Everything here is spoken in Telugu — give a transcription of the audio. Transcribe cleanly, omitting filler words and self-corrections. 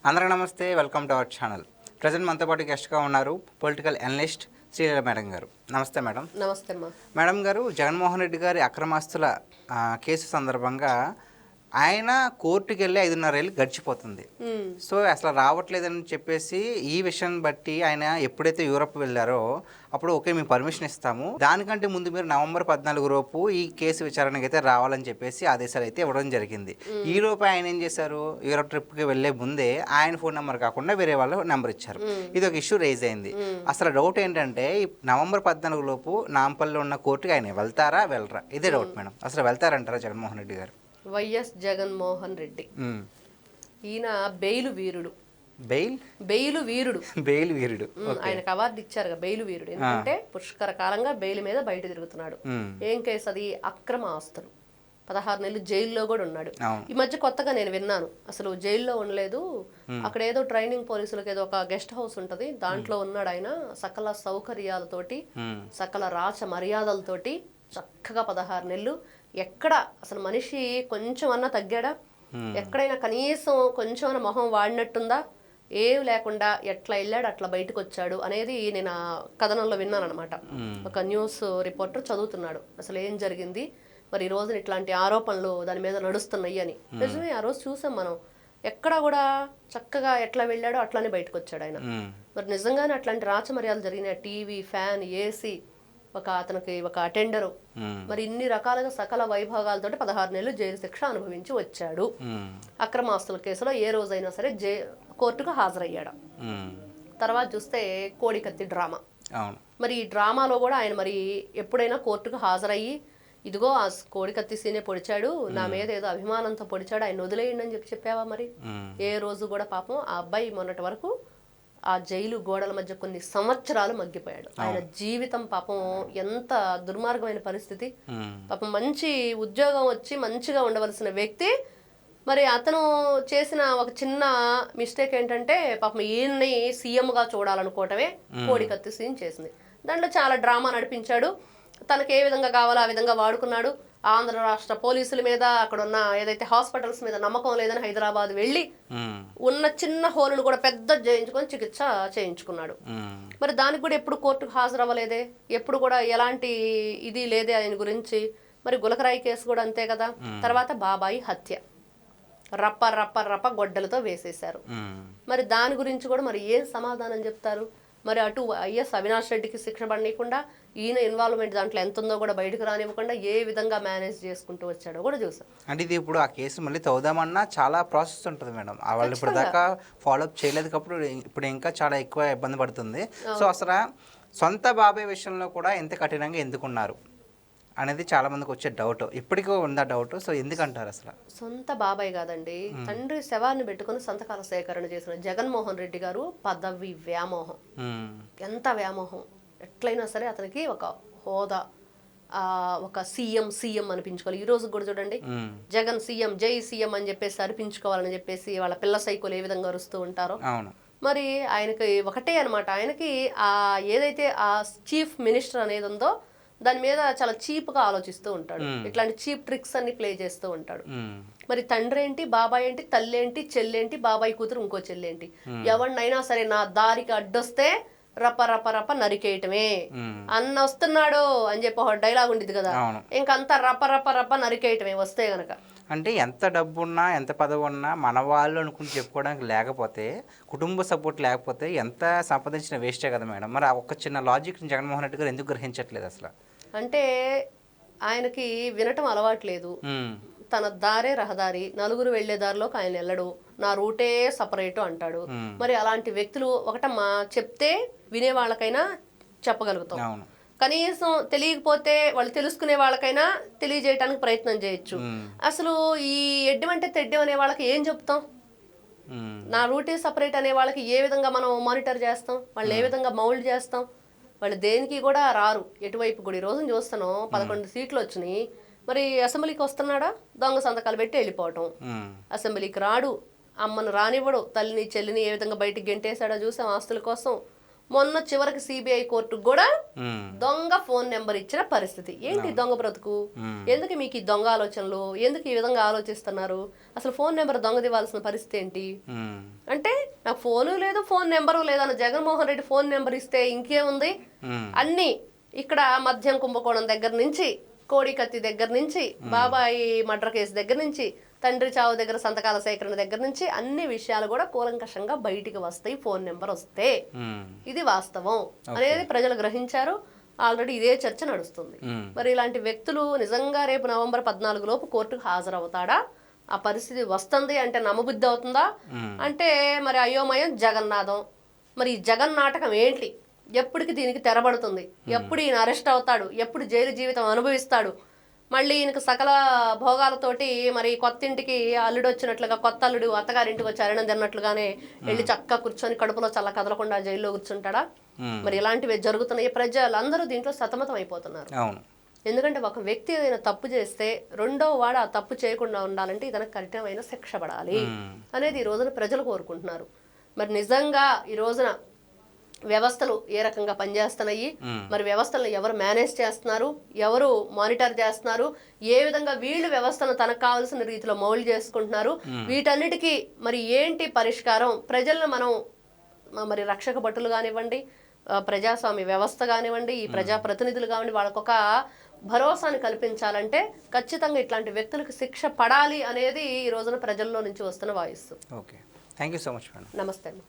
అందరికీ నమస్తే, welcome to our channel. Present మనతో పాటు గెస్ట్గా ఉన్నారు పొలిటికల్ అనలిస్ట్ శ్రీలీల మేడం గారు. నమస్తే మేడం. నమస్తే అమ్మా. మేడం గారు, జగన్మోహన్ రెడ్డి గారి అక్రమాస్తుల కేసు సందర్భంగా ఆయన కోర్టుకి వెళ్ళి 5.5 ఏళ్ళు గడిచిపోతుంది. సో అసలు రావట్లేదని చెప్పేసి ఈ విషయం బట్టి ఆయన ఎప్పుడైతే యూరప్ వెళ్ళారో అప్పుడు ఓకే మేము పర్మిషన్ ఇస్తాము, దానికంటే ముందు మీరు నవంబర్ 14 లోపు ఈ కేసు విచారణకి అయితే రావాలని చెప్పేసి ఆదేశాలు అయితే ఇవ్వడం జరిగింది. ఈ లోపు ఆయన ఏం చేశారు, యూరప్ ట్రిప్కి వెళ్ళే ముందే ఆయన ఫోన్ నెంబర్ కాకుండా వేరే వాళ్ళ నెంబర్ ఇచ్చారు. ఇది ఒక ఇష్యూ రేజ్ అయింది. అసలు డౌట్ ఏంటంటే నవంబర్ 14 లోపు నాంపల్లిలో ఉన్న కోర్టుకి ఆయన వెళ్తారా వెళ్ళరా, ఇదే డౌట్ మేడం. అసలు వెళ్తారంటారా జగన్మోహన్ రెడ్డి గారు? వైఎస్ జగన్మోహన్ రెడ్డి ఈయన బెయిలు వీరుడు. బెయిలు వీరుడు ఆయనకు అవార్డు ఇచ్చారు బెయిలు వీరుడు. ఎందుకంటే పుష్కర కాలంగా బెయిల్ మీద బయట తిరుగుతున్నాడు. ఏం కేసు అది? అక్రమ ఆస్తులు. 16 నెలలు జైల్లో కూడా ఉన్నాడు. ఈ మధ్య కొత్తగా నేను విన్నాను, అసలు జైల్లో ఉండలేదు, అక్కడ ఏదో ట్రైనింగ్ పోలీసులకు ఏదో ఒక గెస్ట్ హౌస్ ఉంటది, దాంట్లో ఉన్నాడు ఆయన. సకల సౌకర్యాలతోటి సకల రాచ మర్యాదలతోటి చక్కగా 16 నెలలు. ఎక్కడ అసలు మనిషి కొంచెం అన్నా తగ్గాడా? ఎక్కడైనా కనీసం కొంచెం అన్న మొహం వాడినట్టుందా? ఏం లేకుండా ఎట్లా వెళ్ళాడు అట్లా బయటకు వచ్చాడు అనేది నేను ఆ కథనంలో విన్నాను అనమాట. ఒక న్యూస్ రిపోర్టర్ చదువుతున్నాడు అసలు ఏం జరిగింది, మరి ఈ రోజున ఇట్లాంటి ఆరోపణలు దాని మీద నడుస్తున్నాయి అని. నిజమే, ఆ రోజు చూసాం మనం. ఎక్కడా కూడా చక్కగా ఎట్లా వెళ్ళాడో అట్లానే బయటకు వచ్చాడు ఆయన. మరి నిజంగానే అట్లాంటి రాచమర్యాలు జరిగినాయి. టీవీ, ఫ్యాన్, ఏసీ, అతనికి ఒక అటెండరు, మరి ఇన్ని రకాలుగా సకల వైభోగాలతో 16 నెలలు జైలు శిక్ష అనుభవించి వచ్చాడు. అక్రమాస్తుల కేసులో ఏ రోజైనా సరే కోర్టుకు హాజరయ్యాడు. తర్వాత చూస్తే కోడికత్తి డ్రామా. మరి ఈ డ్రామాలో కూడా ఆయన మరి ఎప్పుడైనా కోర్టుకు హాజరయ్యి ఇదిగో ఆ కోడికత్తి సీనే పొడిచాడు, నా మీద ఏదో అభిమానంతో పొడిచాడు, ఆయన వదిలేయండి అని చెప్పావా? మరి ఏ రోజు కూడా పాపం ఆ అబ్బాయి మొన్నటి వరకు ఆ జైలు గోడల మధ్య కొన్ని సంవత్సరాలు మగ్గిపోయాడు. ఆయన జీవితం పాపం ఎంత దుర్మార్గమైన పరిస్థితి. పాపం మంచి ఉద్యోగం వచ్చి మంచిగా ఉండవలసిన వ్యక్తి, మరి అతను చేసిన ఒక చిన్న మిస్టేక్ ఏంటంటే పాపం ఈయన్ని సీఎంగా చూడాలనుకోవటమే కోడికత్తి సీన్ చేసింది. దాంట్లో చాలా డ్రామా నడిపించాడు. తనకు ఏ విధంగా కావాలో ఆ విధంగా వాడుకున్నాడు. ఆంధ్ర రాష్ట్ర పోలీసుల మీద, అక్కడ ఉన్న ఏదైతే హాస్పిటల్స్ మీద నమ్మకం లేదని హైదరాబాద్ వెళ్ళి ఉన్న చిన్న హోలును కూడా పెద్ద చేయించుకొని చికిత్స చేయించుకున్నాడు. మరి దానికి కూడా ఎప్పుడు కోర్టుకు హాజరవ్వలేదే, ఎప్పుడు కూడా ఎలాంటి ఇది లేదే ఆయన గురించి. మరి గులకరాయి కేసు కూడా అంతే కదా. తర్వాత బాబాయి హత్య, రప్ప రప్ప రప్ప గొడ్డలతో వేసేశారు. మరి దాని గురించి కూడా మరి ఏం సమాధానం చెప్తారు? మరి అటు వైఎస్ అవినాష్ రెడ్డికి శిక్ష పడనీయకుండా, ఈయన ఇన్వాల్వ్మెంట్ దాంట్లో ఎంత ఉందో కూడా బయటకు రానివ్వకుండా ఏ విధంగా మేనేజ్ చేసుకుంటూ వచ్చాడో కూడా చూసాం. అంటే ఇది ఇప్పుడు ఆ కేసు మళ్ళీ తవ్వుదామన్నా చాలా ప్రాసెస్ ఉంటుంది మేడం. వాళ్ళు ఇప్పుడు దాకా ఫాలోఅప్ చేయలేదు కాబట్టి ఇప్పుడు ఇంకా చాలా ఎక్కువ ఇబ్బంది పడుతుంది. సో అసలు సొంత బాబాయ్ విషయంలో కూడా ఎంత కఠినంగా ఎందుకున్నారు అనేది చాలా మందికి వచ్చే డౌట్. ఇప్పటికీ ఉందా డౌట్? సో ఎందుకంటారు? అసలు సొంత బాబాయ్ కాదండి, తండ్రి శవాన్ని పెట్టుకుని సంతకాల సేకరణ చేసిన జగన్మోహన్ రెడ్డి గారు పదవి వ్యామోహం. ఎంత వ్యామోహం! ఎట్లయినా సరే అతనికి ఒక హోదా, ఒక సీఎం అనిపించుకోవాలి. ఈ రోజు కూడా చూడండి, జగన్ సీఎం, జై సీఎం అని చెప్పేసి అనిపించుకోవాలని చెప్పేసి వాళ్ళ పిల్ల సైకోలు ఏ విధంగా అరుస్తూ ఉంటారో. మరి ఆయనకి ఒకటే అనమాట, ఆయనకి ఆ ఏదైతే ఆ చీఫ్ మినిస్టర్ అనేది ఉందో దాని మీద చాలా చీప్ గా ఆలోచిస్తూ ఉంటాడు. ఇట్లాంటి చీప్ ట్రిక్స్ అన్ని ప్లే చేస్తూ ఉంటాడు. మరి తండ్రి ఏంటి, బాబాయ్ ఏంటి, తల్లి ఏంటి, చెల్లెంటి, బాబాయ్ కూతురు ఇంకో చెల్లెంటి, ఎవరినైనా సరే నా దారికి అడ్డొస్తే రప రప రప నరికేయటమే. అన్న వస్తున్నాడు అని చెప్పి ఒక డైలాగ్ ఉండేది కదా, ఇంకంతా రప రప రప నరికేయటమే వస్తే గనక. అంటే ఎంత డబ్బు ఉన్నా ఎంత పదవి ఉన్నా మన వాళ్ళు అనుకుని చెప్పుకోవడానికి లేకపోతే, కుటుంబ సపోర్ట్ లేకపోతే ఎంత సంపాదించిన వేస్టే కదా మేడం. మరి ఆ ఒక్క చిన్న లాజిక్ జగన్మోహన్ రెడ్డి గారు ఎందుకు గ్రహించట్లేదు అసలు? అంటే ఆయనకి వినటం అలవాట్లేదు. తన దారే రహదారి, నలుగురు వెళ్లే దారిలోకి ఆయన వెళ్ళడు, నా రూటే సపరేటు అంటాడు. మరి అలాంటి వ్యక్తులు ఒకటమ్మా చెప్తే వినే వాళ్ళకైనా చెప్పగలుగుతాం, కనీసం తెలియకపోతే వాళ్ళు తెలుసుకునే వాళ్ళకైనా తెలియజేయడానికి ప్రయత్నం చేయొచ్చు. అసలు ఈ ఎడ్డం అంటే తెడ్డం అనే వాళ్ళకి ఏం చెప్తాం? నా రూటే సపరేట్ అనే వాళ్ళకి ఏ విధంగా మనం మానిటర్ చేస్తాం? వాళ్ళు ఏ విధంగా మౌల్డ్ చేస్తాం? వాళ్ళు దేనికి కూడా రారు ఎటువైపు కూడా. ఈ రోజున చూస్తాను 11 సీట్లు వచ్చినాయి, మరి అసెంబ్లీకి వస్తున్నాడా? దొంగ సంతకాలు పెట్టి వెళ్ళిపోవటం. అసెంబ్లీకి రాడు, అమ్మను రానివ్వడు, తల్లిని చెల్లిని ఏ విధంగా బయటికి గెంటేశాడో చూసాం ఆస్తుల కోసం. మొన్న చివరికి సిబిఐ కోర్టుకు కూడా ఉమ్, దొంగ ఫోన్ నెంబర్ ఇచ్చిన పరిస్థితి. ఏంటి దొంగ బ్రతుకు? ఎందుకు మీకు ఈ దొంగ ఆలోచనలు? ఎందుకు ఈ విధంగా ఆలోచిస్తున్నారు? అసలు ఫోన్ నెంబర్ దొంగదివ్వాల్సిన పరిస్థితి ఏంటి? ఉమ్, అంటే నాకు ఫోను లేదు, ఫోన్ నెంబరు లేదన్న జగన్మోహన్ రెడ్డి ఫోన్ నెంబర్ ఇస్తే ఇంకేముంది? ఉమ్, అన్ని ఇక్కడ మద్యం కుంభకోణం దగ్గర నుంచి, కోడికత్తి దగ్గర నుంచి, బాబాయి మర్డర్ కేసు దగ్గర నుంచి, తండ్రి చావు దగ్గర సంతకాల సేకరణ దగ్గర నుంచి అన్ని విషయాలు కూడా కూలంకషంగా బయటికి వస్తాయి ఫోన్ నెంబర్ వస్తే. ఉమ్, ఇది వాస్తవం అనేది ప్రజలు గ్రహించారు. ఆల్రెడీ ఇదే చర్చ నడుస్తుంది. ఉమ్. మరి ఇలాంటి వ్యక్తులు నిజంగా రేపు నవంబర్ 14 లోపు కోర్టుకు హాజరవుతాడా? ఆ పరిస్థితి వస్తుంది అంటే నమ్మబుద్ధి అవుతుందా? అంటే మరి అయోమయం జగన్నాథం. మరి ఈ జగన్ నాటకం ఏంటి? ఎప్పటికి దీనికి తెరబడుతుంది? ఎప్పుడు ఈయన అరెస్ట్ అవుతాడు? ఎప్పుడు జైలు జీవితం అనుభవిస్తాడు? మళ్ళీ ఈయనకు సకల భోగాలతోటి మరి కొత్త ఇంటికి అల్లుడు వచ్చినట్లుగా, కొత్త అల్లుడు అత్తగారింటికి వచ్చి అరణం తిన్నట్లుగానే వెళ్ళి చక్కగా కూర్చొని కడుపులో చల్ల కదలకుండా జైల్లో కూర్చుంటాడా? మరి ఇలాంటివి జరుగుతున్నాయి. ప్రజలందరూ దీంట్లో సతమతం అయిపోతున్నారు. అవును. ఎందుకంటే ఒక వ్యక్తి ఏదైనా తప్పు చేస్తే రెండో వాడు ఆ తప్పు చేయకుండా ఉండాలంటే ఇతనికి కఠినమైన శిక్ష పడాలి అనేది ఈ రోజున ప్రజలు కోరుకుంటున్నారు. మరి నిజంగా ఈ రోజున వ్యవస్థలు ఏ రకంగా పనిచేస్తున్నాయి, మరి వ్యవస్థలను ఎవరు మేనేజ్ చేస్తున్నారు, ఎవరు మానిటర్ చేస్తున్నారు, ఏ విధంగా వీళ్ళు వ్యవస్థను తనకు కావాల్సిన రీతిలో మౌల్డ్ చేసుకుంటున్నారు, వీటన్నిటికీ మరి ఏంటి పరిష్కారం? ప్రజలను మనం మరి రక్షక భటులు కానివ్వండి, ప్రజాస్వామ్య వ్యవస్థ కానివ్వండి, ఈ ప్రజాప్రతినిధులు కానివ్వండి, వాళ్ళకొక భరోసాని కల్పించాలంటే ఖచ్చితంగా ఇట్లాంటి వ్యక్తులకు శిక్ష పడాలి అనేది ఈ రోజున ప్రజల్లో నుంచి వస్తున్న voice. Okay, thank you so much madam. నమస్తే అమ్మ.